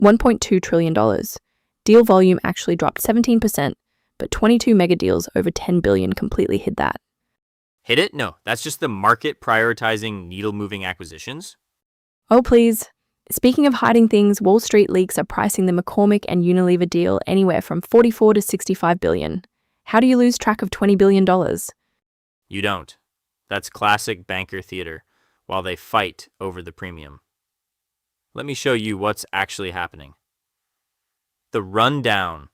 $1.2 trillion. Deal volume actually dropped 17%, but 22 mega deals over $10 billion completely hid that. Hit it? No, that's just the market prioritizing needle-moving acquisitions. Oh, please. Speaking of hiding things, Wall Street leaks are pricing the McCormick and Unilever deal anywhere from 44 to 65 billion. How do you lose track of $20 billion? You don't. That's classic banker theater, while they fight over the premium. Let me show you what's actually happening. The rundown.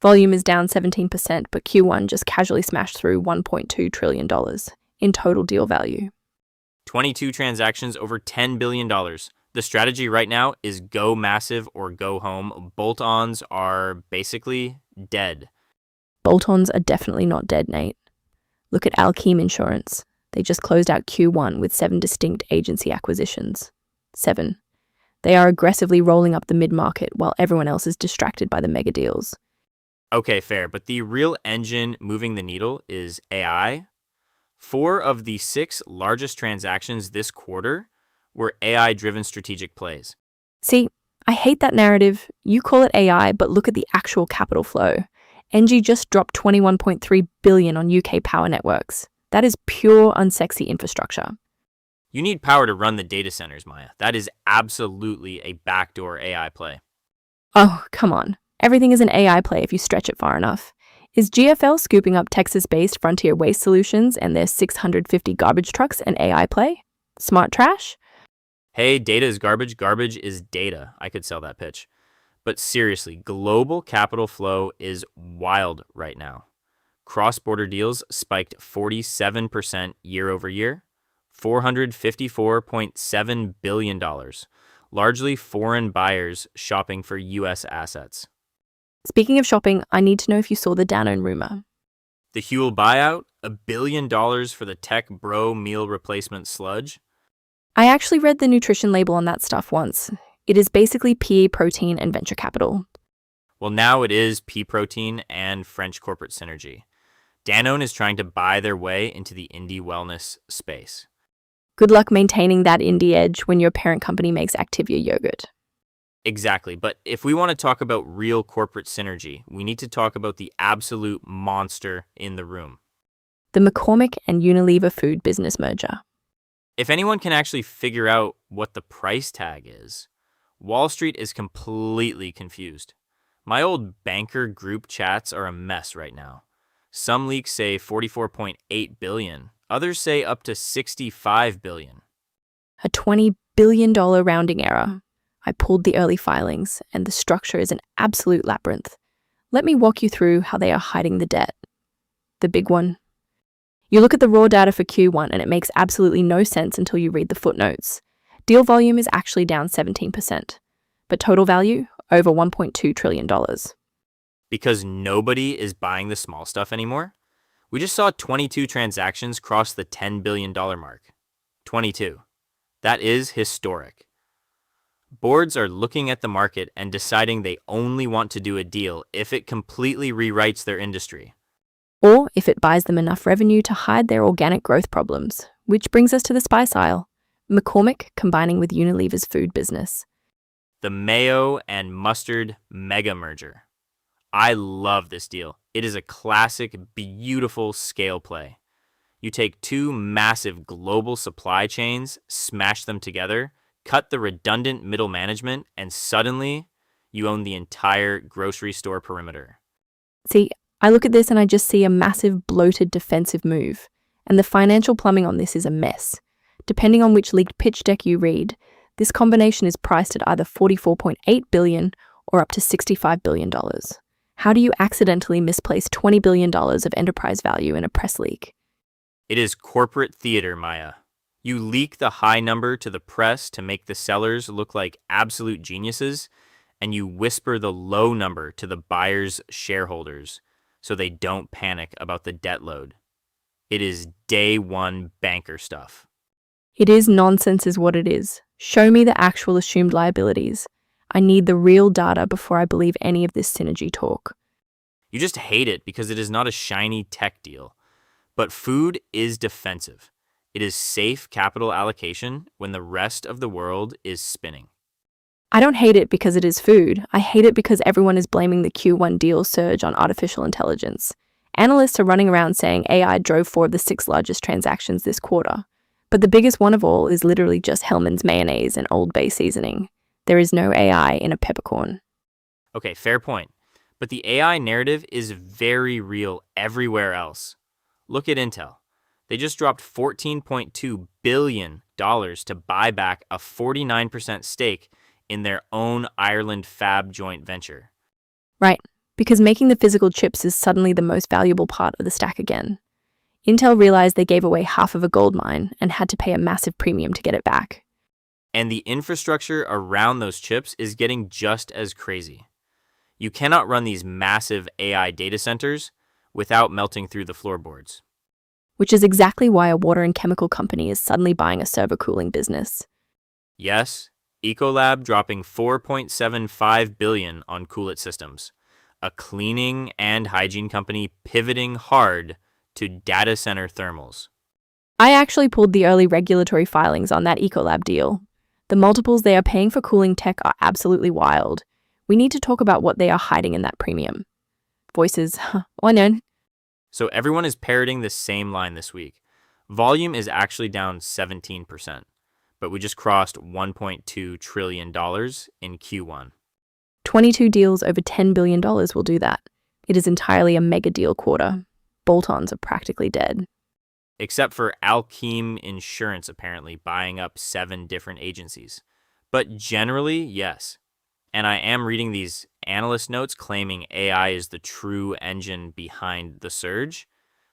Volume is down 17%, but Q1 just casually smashed through $1.2 trillion in total deal value. 22 transactions over $10 billion. The strategy right now is go massive or go home. Bolt-ons are basically dead. Bolt-ons are definitely not dead, Nate. Look at Alkeem Insurance. They just closed out Q1 with 7 distinct agency acquisitions. 7. They are aggressively rolling up the mid-market while everyone else is distracted by the mega deals. Okay, fair, but the real engine moving the needle is AI. 4 of the 6 largest transactions this quarter were AI-driven strategic plays. See, I hate that narrative. You call it AI, but look at the actual capital flow. Engie just dropped $21.3 billion on UK power networks. That is pure unsexy infrastructure. You need power to run the data centers, Maya. That is absolutely a backdoor AI play. Oh, come on. Everything is an AI play if you stretch it far enough. Is GFL scooping up Texas-based Frontier Waste Solutions and their 650 garbage trucks an AI play? Smart trash? Hey, data is garbage. Garbage is data. I could sell that pitch. But seriously, global capital flow is wild right now. Cross-border deals spiked 47% year over year, $454.7 billion, largely foreign buyers shopping for U.S. assets. Speaking of shopping, I need to know if you saw the Danone rumor. The Huel buyout, $1 billion for the Tech Bro meal replacement sludge. I actually read the nutrition label on that stuff once. It is basically PE protein and venture capital. Well, now it is pea protein and French corporate synergy. Danone is trying to buy their way into the indie wellness space. Good luck maintaining that indie edge when your parent company makes Activia yogurt. Exactly, but if we want to talk about real corporate synergy, we need to talk about the absolute monster in the room. The McCormick and Unilever food business merger. If anyone can actually figure out what the price tag is, Wall Street is completely confused. My old banker group chats are a mess right now. Some leaks say $44.8 billion. Others say up to $65 billion. A $20 billion rounding error. I pulled the early filings, and the structure is an absolute labyrinth. Let me walk you through how they are hiding the debt. The big one. You look at the raw data for Q1, and it makes absolutely no sense until you read the footnotes. Deal volume is actually down 17%, but total value, over $1.2 trillion. Because nobody is buying the small stuff anymore? We just saw 22 transactions cross the $10 billion mark. 22. That is historic. Boards are looking at the market and deciding they only want to do a deal if it completely rewrites their industry. Or if it buys them enough revenue to hide their organic growth problems, which brings us to the spice aisle. McCormick combining with Unilever's food business. The mayo and mustard mega merger. I love this deal. It is a classic, beautiful scale play. You take 2 massive global supply chains, smash them together, cut the redundant middle management, and suddenly you own the entire grocery store perimeter. See, I look at this and I just see a massive bloated defensive move, and the financial plumbing on this is a mess. Depending on which leaked pitch deck you read, this combination is priced at either $44.8 billion or up to $65 billion. How do you accidentally misplace $20 billion of enterprise value in a press leak? It is corporate theater, Maya. You leak the high number to the press to make the sellers look like absolute geniuses, and you whisper the low number to the buyers' shareholders so they don't panic about the debt load. It is day one banker stuff. It is nonsense is what it is. Show me the actual assumed liabilities. I need the real data before I believe any of this synergy talk. You just hate it because it is not a shiny tech deal. But food is defensive. It is safe capital allocation when the rest of the world is spinning. I don't hate it because it is food. I hate it because everyone is blaming the Q1 deal surge on artificial intelligence. Analysts are running around saying AI drove 4 of the 6 largest transactions this quarter. But the biggest one of all is literally just Hellmann's mayonnaise and Old Bay seasoning. There is no AI in a peppercorn. Okay, fair point. But the AI narrative is very real everywhere else. Look at Intel. They just dropped $14.2 billion to buy back a 49% stake in their own Ireland Fab joint venture. Right, because making the physical chips is suddenly the most valuable part of the stack again. Intel realized they gave away half of a gold mine and had to pay a massive premium to get it back. And the infrastructure around those chips is getting just as crazy. You cannot run these massive AI data centers without melting through the floorboards. Which is exactly why a water and chemical company is suddenly buying a server cooling business. Yes, Ecolab dropping $4.75 billion on Cool It Systems, a cleaning and hygiene company pivoting hard to data center thermals. I actually pulled the early regulatory filings on that Ecolab deal. The multiples they are paying for cooling tech are absolutely wild. We need to talk about what they are hiding in that premium. Voices, oh no. So everyone is parroting the same line this week. Volume is actually down 17%, but we just crossed $1.2 trillion in Q1. 22 deals over $10 billion will do that. It is entirely a mega deal quarter. Bolt-ons are practically dead. Except for Alkeem Insurance apparently buying up 7 different agencies. But generally, yes. And I am reading these analyst notes claiming AI is the true engine behind the surge.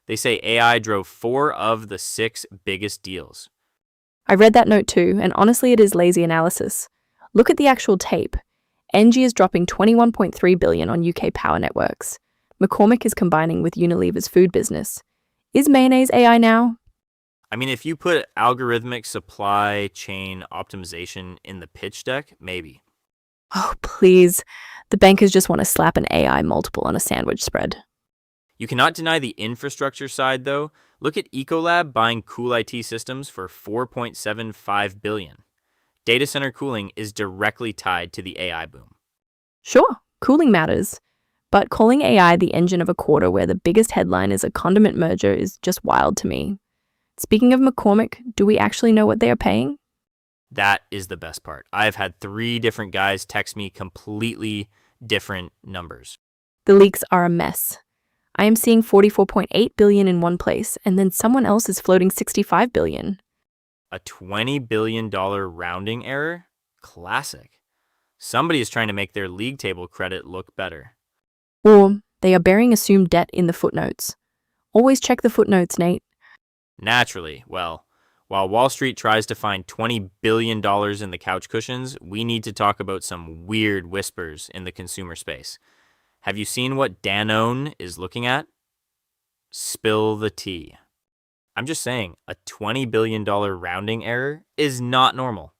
They say AI drove 4 of the 6 biggest deals. I read that note too, and honestly it is lazy analysis. Look at the actual tape. Engie is dropping $21.3 billion on UK power networks. McCormick is combining with Unilever's food business. Is mayonnaise AI now? I mean, if you put algorithmic supply chain optimization in the pitch deck, maybe. Oh, please. The bankers just want to slap an AI multiple on a sandwich spread. You cannot deny the infrastructure side, though. Look at Ecolab buying Cool IT Systems for $4.75 billion. Data center cooling is directly tied to the AI boom. Sure, cooling matters. But calling AI the engine of a quarter where the biggest headline is a condiment merger is just wild to me. Speaking of McCormick, do we actually know what they are paying? That is the best part. I've had 3 different guys text me completely different numbers. The leaks are a mess. I am seeing $44.8 billion in one place, and then someone else is floating $65 billion. A $20 billion rounding error? Classic. Somebody is trying to make their league table credit look better. Or they are burying assumed debt in the footnotes. Always check the footnotes, Nate. Naturally, well, while Wall Street tries to find $20 billion in the couch cushions, we need to talk about some weird whispers in the consumer space. Have you seen what Danone is looking at? Spill the tea. I'm just saying, a $20 billion rounding error is not normal.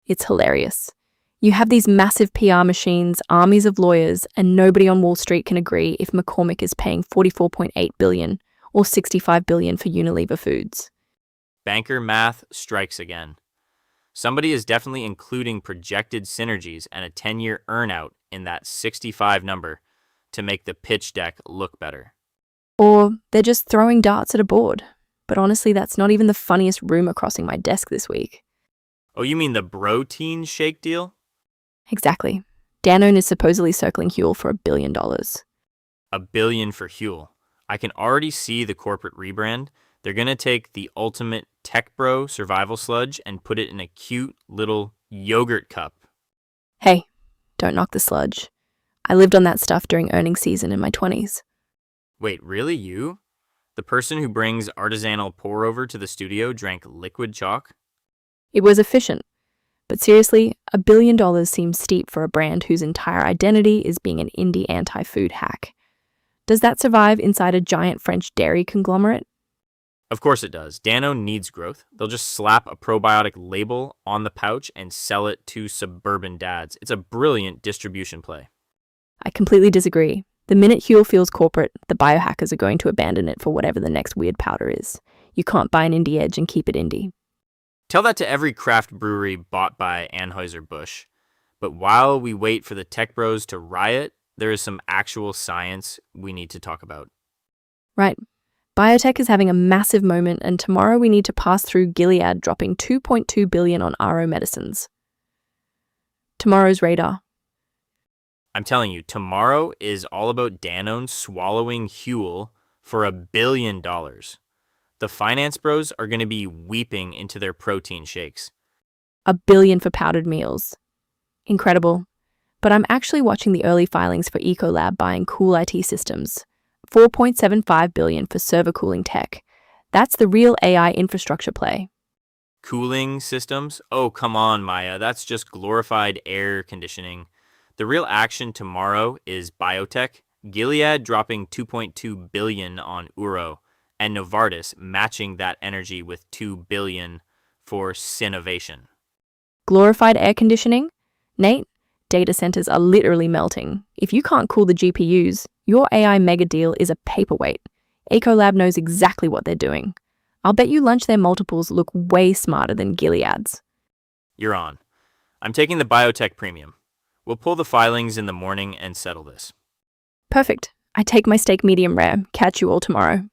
It's hilarious. You have these massive PR machines, armies of lawyers, and nobody on Wall Street can agree if McCormick is paying $44.8 billion or $65 billion for Unilever Foods. Banker math strikes again. Somebody is definitely including projected synergies and a 10-year earnout in that 65 number to make the pitch deck look better. Or they're just throwing darts at a board. But honestly, that's not even the funniest rumor crossing my desk this week. Oh, you mean the Protein shake deal? Exactly. Danone is supposedly circling Huel for $1 billion. $1 billion for Huel. I can already see the corporate rebrand. They're going to take the ultimate tech bro survival sludge and put it in a cute little yogurt cup. Hey, don't knock the sludge. I lived on that stuff during earnings season in my 20s. Wait, really you? The person who brings artisanal pour-over to the studio drank liquid chalk? It was efficient. But seriously, $1 billion seems steep for a brand whose entire identity is being an indie anti-food hack. Does that survive inside a giant French dairy conglomerate? Of course it does. Danone needs growth. They'll just slap a probiotic label on the pouch and sell it to suburban dads. It's a brilliant distribution play. I completely disagree. The minute Huel feels corporate, the biohackers are going to abandon it for whatever the next weird powder is. You can't buy an indie edge and keep it indie. Tell that to every craft brewery bought by Anheuser-Busch. But while we wait for the tech bros to riot, there is some actual science we need to talk about. Right. Biotech is having a massive moment, and tomorrow we need to pass through Gilead dropping $2.2 billion on RO medicines. Tomorrow's radar. I'm telling you, tomorrow is all about Danone swallowing Huel for $1 billion. The finance bros are going to be weeping into their protein shakes. $1 billion for powdered meals. Incredible. But I'm actually watching the early filings for Ecolab buying Cool IT Systems. $4.75 billion for server cooling tech. That's the real AI infrastructure play. Cooling systems? Oh, come on, Maya. That's just glorified air conditioning. The real action tomorrow is biotech, Gilead dropping $2.2 billion on Uro, and Novartis matching that energy with $2 billion for Synovation. Glorified air conditioning? Nate, data centers are literally melting. If you can't cool the GPUs, your AI mega deal is a paperweight. Ecolab knows exactly what they're doing. I'll bet you lunch their multiples look way smarter than Gilead's. You're on. I'm taking the biotech premium. We'll pull the filings in the morning and settle this. Perfect. I take my steak medium rare. Catch you all tomorrow.